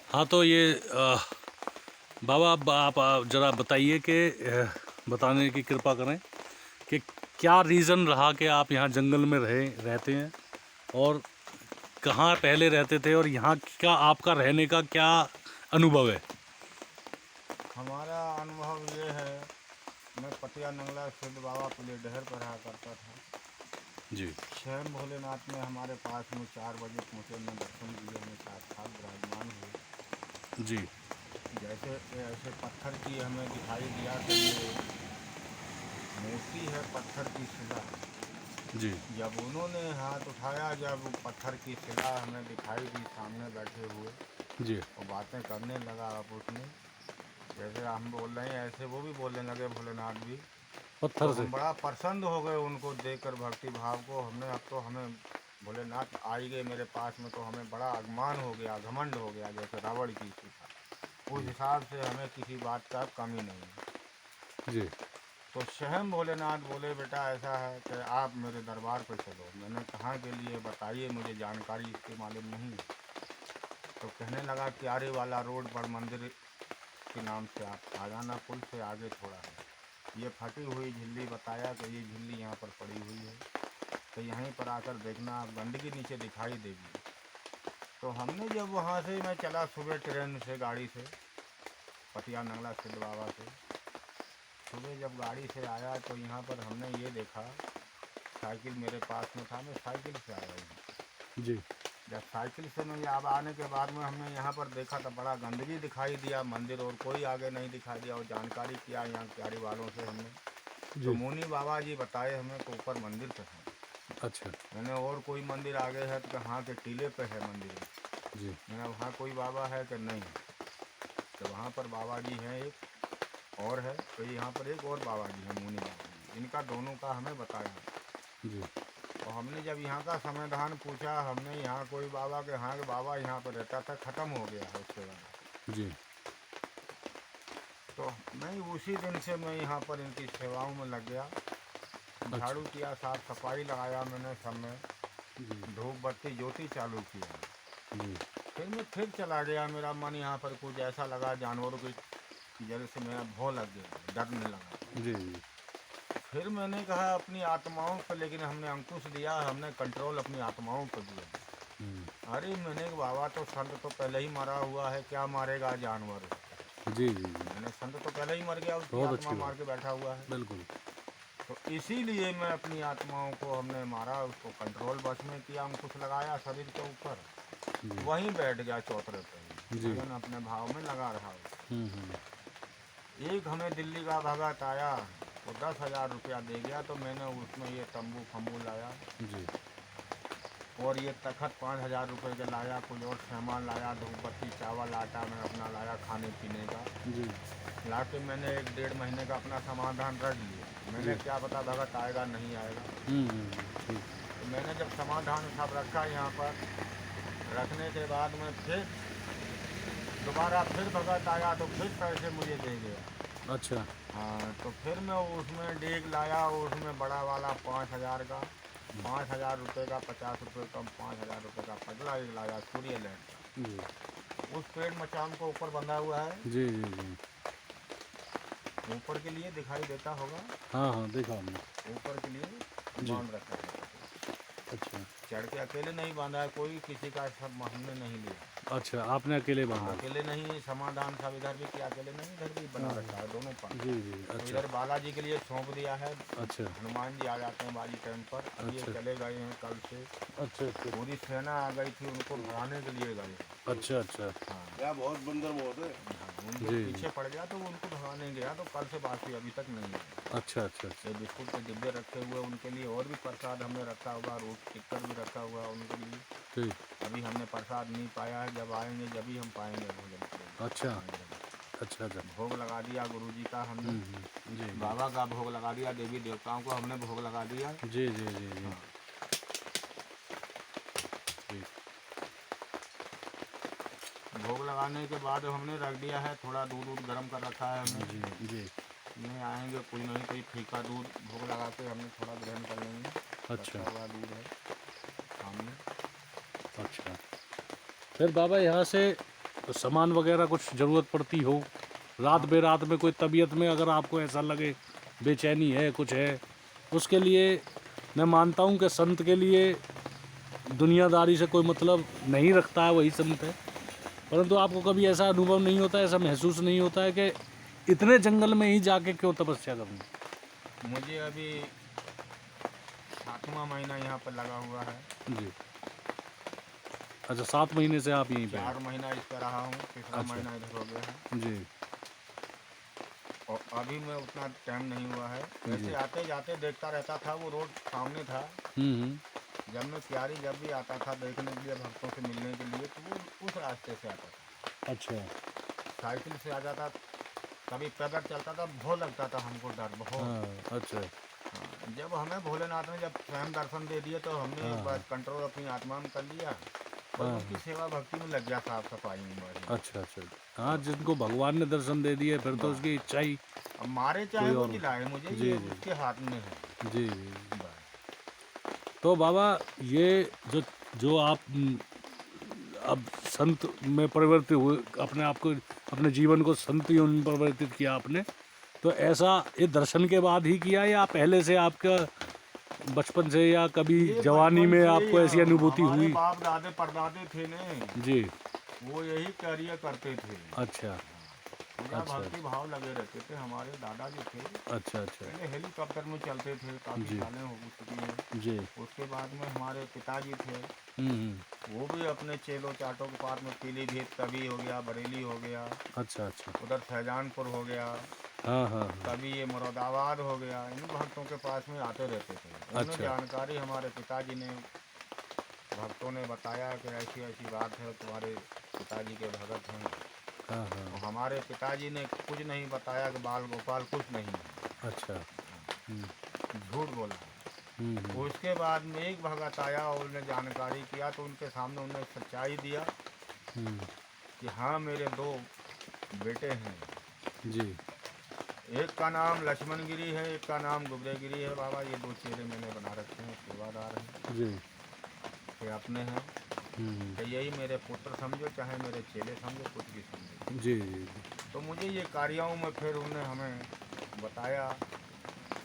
हाँ, तो ये बाबा आप ज़रा बताइए कि बताने की कृपा करें कि क्या रीज़न रहा कि आप यहाँ जंगल में रहते हैं, और कहाँ पहले रहते थे, और यहाँ का आपका रहने का क्या अनुभव है? हमारा अनुभव ये है, मैं पटिया नंगला सिद्ध बाबा पुलेडहर पर रहा करता था। जी। स्वयं भोलेनाथ ने हमारे पास में 4 बजे पहुँचे, मैं दर्शन दिए, हमें साक्षात विराजमान हुए। जी। जैसे ऐसे पत्थर की हमें दिखाई दिया कि ये मूर्ति है, पत्थर की शिला। जी। जब उन्होंने हाथ उठाया, जब पत्थर की शिला हमें दिखाई दी सामने बैठे हुए, जी। और बातें करने लगा आप उसमें, जैसे हम बोल रहे हैं ऐसे वो भी बोलने लगे, भोलेनाथ भी। तो पत्थर से। हम बड़ा प्रसन्न हो गए उनको देखकर, भक्ति भाव को। हमने अब तो हमें भोलेनाथ आ ही गए मेरे पास में, तो हमें बड़ा अभिमान हो गया, घमंड हो गया, जैसे रावण की सीता। उस हिसाब से हमें किसी बात का कमी नहीं है। जी। तो स्वयं भोलेनाथ बोले, बेटा ऐसा है कि आप मेरे दरबार पर चलो। मैंने कहाँ के लिए बताइए, मुझे जानकारी इसकी मालूम नहीं है। तो कहने लगा क्यारी वाला रोड पर मंदिर के नाम से आप आ जाना, पुल से आगे थोड़ा है। ये फटी हुई झिल्ली बताया कि ये झिल्ली यहाँ पर पड़ी हुई है, तो यहीं पर आकर देखना, आप गंदगी नीचे दिखाई देगी। तो हमने जब वहाँ से, मैं चला सुबह ट्रेन से, गाड़ी से, पटिया नंगला सिद्ध बाबा से। सुबह जब गाड़ी से आया तो यहाँ पर हमने ये देखा, साइकिल मेरे पास में था, मैं साइकिल से आया हूँ। जी। जब साइकिल से मैं अब आने के बाद में हमने यहाँ पर देखा तो बड़ा गंदगी दिखाई दिया, मंदिर और कोई आगे नहीं दिखाई दिया। और जानकारी किया यहाँ क्यारी वालों से हमने, तो जी। मुनि बाबा जी बताए हमें तो ऊपर मंदिर पे है। अच्छा। मैंने और कोई मंदिर आगे है तो हाँ के टीले पे है मंदिर। जी। मैंने वहाँ कोई बाबा है कि नहीं, तो वहाँ पर बाबा जी हैं एक और है, तो यहाँ पर एक और बाबा जी हैं, मुनि बाबा जी, इनका दोनों का हमें बताया। जी। और हमने जब यहाँ का समाधान पूछा, हमने यहाँ कोई बाबा के, हाँ के बाबा यहाँ पर रहता था, ख़त्म हो गया है उसके बाद। जी। तो मैं उसी दिन से मैं यहाँ पर इनकी सेवाओं में लग गया। अच्छा। झाड़ू किया, साफ सफाई लगाया मैंने सब में, जी। धूप बत्ती ज्योति चालू किया। जी। फिर मैं फिर चला गया, मेरा मन यहाँ पर कुछ ऐसा लगा, जानवरों की जगह से मेरा भौ लग गया, डरने लगा। जी। जी। फिर मैंने कहा अपनी आत्माओं पर, लेकिन हमने अंकुश दिया, हमने कंट्रोल अपनी आत्माओं पर दिया। अरे मैंने कहा, बाबा तो संत तो पहले ही मरा हुआ है, क्या मारेगा जानवर। जी। जी। जी। मैंने संत तो पहले ही मर गया, उसकी बहुत आत्मा अच्छी मार बात। के बैठा हुआ है। बिल्कुल। तो इसीलिए मैं अपनी आत्माओं को हमने मारा, उसको कंट्रोल बस में किया, अंकुश लगाया शरीर के ऊपर, जी। वहीं बैठ गया चौतरे पर ही, जी। भजन अपने भाव में लगा रहा। हम्म। एक हमें दिल्ली का भगत आया, वो 10,000 रुपया दे गया, तो मैंने उसमें ये तंबू फम्बू लाया, जी। और ये तखत 5,000 रुपये का लाया, कुछ और सामान लाया, धूपबत्ती चावल आटा मैं अपना लाया खाने पीने का। जी। ला के मैंने 1 डेढ़ महीने का अपना समाधान रख लिया। मैंने जी। क्या पता भगत आएगा नहीं आएगा। ठीक। तो मैंने जब समाधान सब रखा यहाँ पर, रखने के बाद में फिर दोबारा फिर भगत आया, तो फिर पैसे मुझे दे गया। अच्छा। हाँ, तो फिर मैं उसमें डेग लाया, उसमें बड़ा वाला 5,000 का, 5,000 रुपये का, 50 रुपये कम, 5,000 रुपये का पगला एक लाया, सूर्य लाइट जी। का। उस पेड़ मचान को ऊपर बंधा हुआ है, जी। जी। जी। ऊपर के लिए दिखाई देता होगा, हाँ हाँ, देखा हमने। ऊपर के लिए जी। बांध रखा है। अच्छा। चढ़ के अकेले नहीं बांधा है कोई, किसी का सब हमने नहीं लिया। अच्छा, आपने अकेले बांधा। हाँ, अकेले नहीं, समाधान सब इधर भी किया, अकेले नहीं, इधर भी बना हाँ। रखा है दोनों पास। जी। जी। तो अच्छा। इधर बालाजी के लिए सौंप दिया है, अच्छा। हनुमान जी आ जाते हैं बाजी टाइम पर। अब ये अच्छा। चले गए हैं कल से, अच्छा। अच्छा। पूरी सेना आ गई थी, उनको भगाने के लिए गए। अच्छा। अच्छा। हाँ यहाँ बहुत बंदर बहुत है। हाँ, उनको जी। जी। पीछे पड़ गया तो उनको भगाने गया, तो कल से बाकी अभी तक नहीं है। अच्छा। अच्छा। अच्छा। ये बिस्कुट के डिब्बे रखे हुए उनके लिए, और भी प्रसाद हमने रखा हुआ, रोट टिक्कर भी रखा हुआ उनके लिए। ठीक। अभी हमने प्रसाद नहीं पाया है, जब आएंगे जब ही हम पाएंगे भोजन के लिए। अच्छा। आएंगे। अच्छा। अच्छा। भोग लगा दिया गुरु जी का हमने, जी। बाबा का भोग लगा दिया, देवी देवताओं को हमने भोग लगा दिया। जी। जी। जी। जी। हाँ, जी। भोग लगाने के बाद हमने रख दिया है, थोड़ा दूध दूध गर्म कर रखा है हमने। जी। जी। नहीं आएंगे कोई नहीं कोई फीका दूध भोग लगा के हमने थोड़ा ग्रहण कर लेंगे। अच्छा। रखा हुआ दूध है सामने। अच्छा। फिर बाबा यहाँ से तो सामान वगैरह कुछ ज़रूरत पड़ती हो, रात बेरात में कोई तबीयत में अगर आपको ऐसा लगे बेचैनी है कुछ है, उसके लिए मैं मानता हूँ कि संत के लिए दुनियादारी से कोई मतलब नहीं रखता है, वही संत है। परंतु आपको कभी ऐसा अनुभव नहीं होता है, ऐसा महसूस नहीं होता है कि इतने जंगल में ही जाके क्यों तपस्या करनी? मुझे अभी 7वां महीना यहाँ पर लगा हुआ है। जी। अच्छा, 7 महीने से आप यहीं पे 4 हैं? महीना इस पर रहा हूँ, तीसरा अच्छा। महीना इधर हो गया है। जी। और अभी मैं उतना टाइम नहीं हुआ है, जी। वैसे आते जाते देखता रहता था, वो रोड सामने था। हम्म। जब मैं क्यारी जब भी आता था देखने के लिए, भक्तों से मिलने के लिए, तो वो उस रास्ते से आता था। अच्छा। साइकिल से आ जाता, कभी पैदल चलता था, बहुत लगता था हमको डर बहुत। हाँ। अच्छा। हाँ, जब हमें भोलेनाथ ने जब स्वयं दर्शन दे दिए तो हमने हाँ। बस कंट्रोल अपनी आत्मा में कर लिया, बस हाँ। उनकी सेवा भक्ति में लग गया, साफ सफाई में बस। अच्छा अच्छा। हाँ, जिनको भगवान ने दर्शन दे दिए फिर तो बस उसकी इच्छा ही अब मारे चाहे कोई वो और। जिलाए, मुझे जी ये जी उसके हाथ में है। जी जी। बस तो बाबा, ये जो जो आप अब संत में परिवर्तित हुए, अपने आप को, अपने जीवन को संत योनि में परिवर्तित किया आपने, तो ऐसा ये दर्शन के बाद ही किया या पहले से आपका बचपन से या कभी ये जवानी बचपन में से ही आपको ऐसी अनुभूति हमारे हुई? बाप दादे परदादे थे ने, जी। वो यही कार्य करते थे। अच्छा पूजा अच्छा भक्ति भाव लगे रहते थे। हमारे दादाजी थे, अच्छा अच्छा। पहले हेलीकॉप्टर में चलते थे, काफ़ी जी सालें हो चुकी हैं। जी। उसके बाद में हमारे पिताजी थे, हम्म। वो भी अपने चेलों चाटों के पास में पीलीभीत कभी हो गया, बरेली हो गया, अच्छा अच्छा। उधर शाहजहानपुर हो गया, हाँ हाँ हाँ। कभी ये मुरादाबाद हो गया, इन भक्तों के पास में आते रहते थे। उन्हें अच्छा जानकारी हमारे पिताजी ने, भक्तों ने बताया कि ऐसी ऐसी बात है, तुम्हारे पिताजी के भगत हैं। हाँ और हाँ। हमारे पिताजी ने कुछ नहीं बताया कि बाल गोपाल कुछ नहीं है, अच्छा। हम्म झूठ बोला। हम्म। उसके बाद में एक भगत आया और उन्हें जानकारी किया, तो उनके सामने उन्हें सच्चाई दिया हम्म। कि हाँ मेरे दो बेटे हैं, जी एक का नाम लक्ष्मण गिरी है, एक का नाम गुबरे गिरी है। बाबा ये दो चेले मैंने बना रखे हैं, सेवादार हैं, जी। ये अपने हैं, हम्म। तो यही मेरे पुत्र समझो, चाहे मेरे चेले समझो, कुछ भी समझो। जी जी तो मुझे ये कार्यों में फिर उन्हें हमें बताया,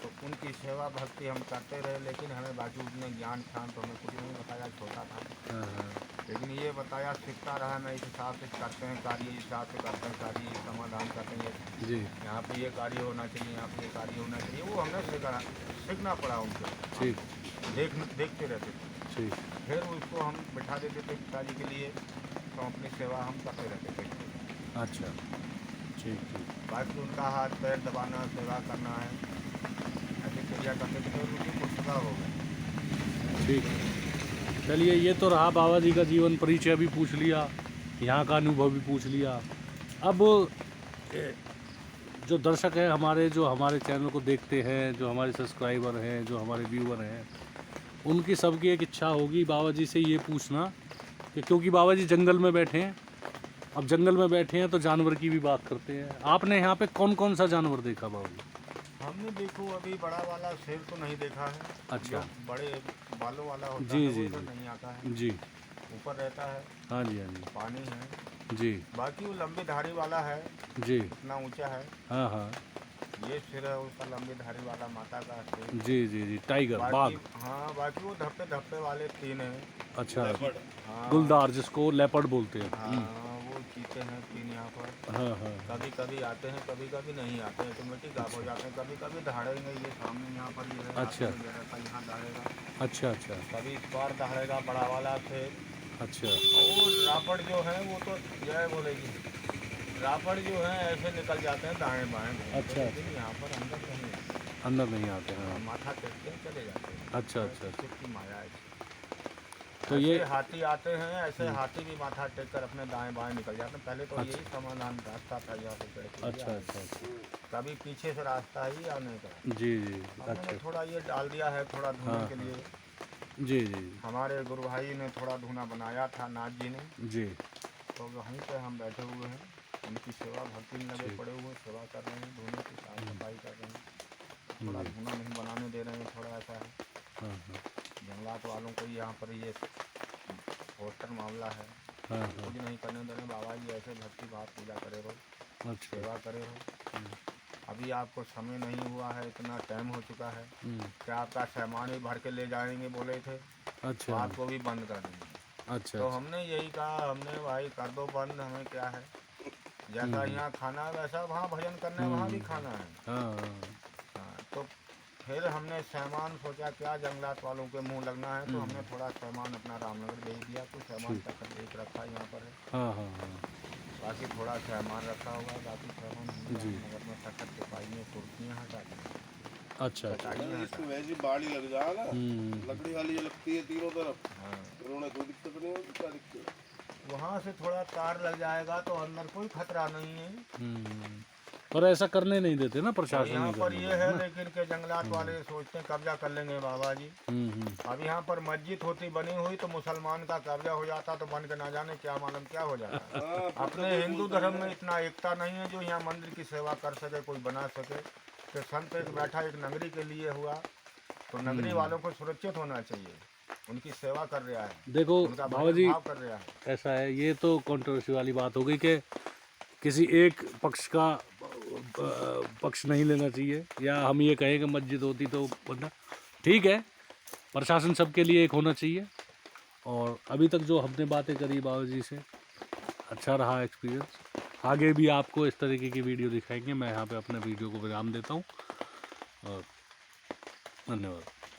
तो उनकी सेवा भक्ति हम करते रहे, लेकिन हमें बाकी उतने ज्ञान था तो हमें कुछ नहीं बताया, छोटा था। हाँ हाँ। लेकिन ये बताया, सीखता रहा मैं, इस हिसाब से करते हैं कार्य, इस हिसाब से करते हैं कार्य, समाधान करते हैं, जी यहाँ पे ये कार्य होना चाहिए, यहाँ पे ये कार्य होना चाहिए। वो हमें सीखना पड़ा उनसे, ठीक देखते रहते थे। ठीक। फिर उसको हम बिठा देते थे पिताजी के लिए, तो अपनी सेवा हम करते रहते थे। अच्छा ठीक ठीक। बाकी उनका हाथ पैर दबाना, सेवा करना है, ऐसे क्रिया करते थे, फिर उनकी पुस्तका हो गई। ठीक। चलिए, ये तो रहा बाबा जी का जीवन परिचय भी पूछ लिया, यहाँ का अनुभव भी पूछ लिया। अब ए, जो दर्शक हैं हमारे, जो हमारे चैनल को देखते हैं, जो हमारे सब्सक्राइबर हैं, जो हमारे व्यूअर हैं, उनकी सबकी एक इच्छा होगी बाबा जी से ये पूछना कि, क्योंकि बाबा जी जंगल में बैठे हैं, अब जंगल में बैठे हैं तो जानवर की भी बात करते हैं। आपने यहाँ पे कौन कौन सा जानवर देखा बाबा जी? हमने देखो अभी बड़ा वाला शेर तो नहीं देखा है। अच्छा। जो बड़े बालों वाला होता जी है जी वो इधर जी नहीं आता है, जी। ऊपर रहता है, हाँ जी हाँ जी पानी है। जी बाकी वो लंबी धारी वाला है, जी। इतना ऊंचा है। हाँ हाँ। ये सिर है उसका, लंबी धारी वाला माता का सिर। जी जी जी। टाइगर, बाघ। बाकी हाँ, बाकी वो धप्पे धप्पे वाले 3 हैं। अच्छा। हाँ गुलदार, जिसको लेपर्ड बोलते हैं। हाँ, वो चीते हैं 3 यहाँ पर। हाँ हाँ। कभी कभी आते हैं, कभी कभी नहीं आते हैं, ऑटोमेटिक गायब हो जाते हैं। कभी कभी दहाड़ेंगे, ये सामने यहाँ पर ये है, अच्छा। हाथ में ये रहता है, यहाँ दहाड़ेगा। अच्छा अच्छा कभी इस बार दहाड़ेगा बड़ा वाला थे। अच्छा। और रापड़ जो है वो तो जय बोलेगी, रापड़ जो है ऐसे निकल जाते हैं दाएं बाएं घूमते, अच्छा। लेकिन यहाँ पर अंदर नहीं आते। अंदर नहीं आते हैं। माथा टेकते हैं, चले जाते हैं। अच्छा अच्छा अच्छा। शिव की माया है। तो ऐसे ये हाथी आते हैं, ऐसे हाथी भी माथा टेक कर अपने दाएं बाएं निकल जाते हैं। पहले तो अच्छा। यही समाधान रास्ता था यहाँ पे चढ़ के अच्छा आए। अच्छा अच्छा। कभी पीछे से रास्ता ही आने का। जी जी। हमने अच्छा। थोड़ा ये डाल दिया है थोड़ा धुने हाँ के हाँ। लिए। जी जी हमारे गुरु भाई ने थोड़ा धुना बनाया था, नाथ जी ने, जी। तो वहीं पे हम बैठे हुए हैं, उनकी सेवा भक्ति में लगे ठीक। पड़े हुए हैं, सेवा कर रहे हैं, धुने की साफ सफाई कर रहे हैं। थोड़ा जी। धुना नहीं बनाने दे रहे हैं, थोड़ा ऐसा है। हाँ हाँ। जंगलात वालों को यहाँ पर ये पोस्टर मामला है। हाँ हाँ कुछ नहीं करने देने बाबा जी, ऐसे भक्ति भाव पूजा करे रहो, अच्छा सेवा करे रहो। अभी आपको समय नहीं हुआ है, इतना टाइम हो चुका है कि आपका सामान ही भर के ले जाएंगे बोले थे, तो अच्छा आपको भी बंद कर देंगे। अच्छा तो हमने यही कहा, हमने भाई कर दो बंद, हमें क्या है, जैसा यहाँ खाना है वैसा वहाँ भजन करना है, वहाँ भी खाना है। हाँ हाँ, तो फिर हमने सामान सोचा क्या जंगलात वालों के मुंह लगना है, तो हमने थोड़ा सामान अपना रामनगर भेज दिया, कुछ सामान तक एक रखा यहाँ पर है, हाँ हाँ हाँ बाकी थोड़ा सामान रखा हुआ है, बाकी सामान हमने जी। रामनगर में तखत के पाई में कुर्सियाँ हटा दी, अच्छा अच्छा कटाइयाँ इसमें हटा। वैसी बाड़ी लग जाए ना, लकड़ी वाली जो लगती है तीनों तरफ, हाँ, फिर उन्हें कोई दिक्कत नहीं होती, क्या दिक्कत। वहाँ से थोड़ा तार लग जाएगा तो अंदर कोई खतरा नहीं है। पर ऐसा करने नहीं देते ना और प्रशासन यहाँ नहीं पर करने ये देता है ना। लेकिन के जंगलात वाले सोचते हैं कब्जा कर लेंगे बाबा जी। अब यहाँ पर मस्जिद होती बनी हुई तो मुसलमान का कब्जा हो जाता तो बन के ना जाने क्या मालूम क्या हो जाता। हाँ, अपने हिंदू धर्म में इतना एकता नहीं है जो यहाँ मंदिर की सेवा कर सके, कोई बना सके। कि संत एक बैठा एक नगरी के लिए हुआ तो नगरी वालों को सुरक्षित होना चाहिए, उनकी सेवा कर रहा है, देखो उनका बाबा जी, भाव कर रहा है। ऐसा है, ये तो कंट्रोवर्सी वाली बात हो गई कि किसी एक पक्ष का पक्ष नहीं लेना चाहिए, या हम ये कहें कि मस्जिद होती तो बंदा ठीक है, प्रशासन सबके लिए एक होना चाहिए। और अभी तक जो हमने बातें करी बाबा जी से, अच्छा रहा एक्सपीरियंस। आगे भी आपको इस तरीके की वीडियो दिखाएंगे। मैं यहाँ पे अपने वीडियो को विराम देता हूँ और धन्यवाद।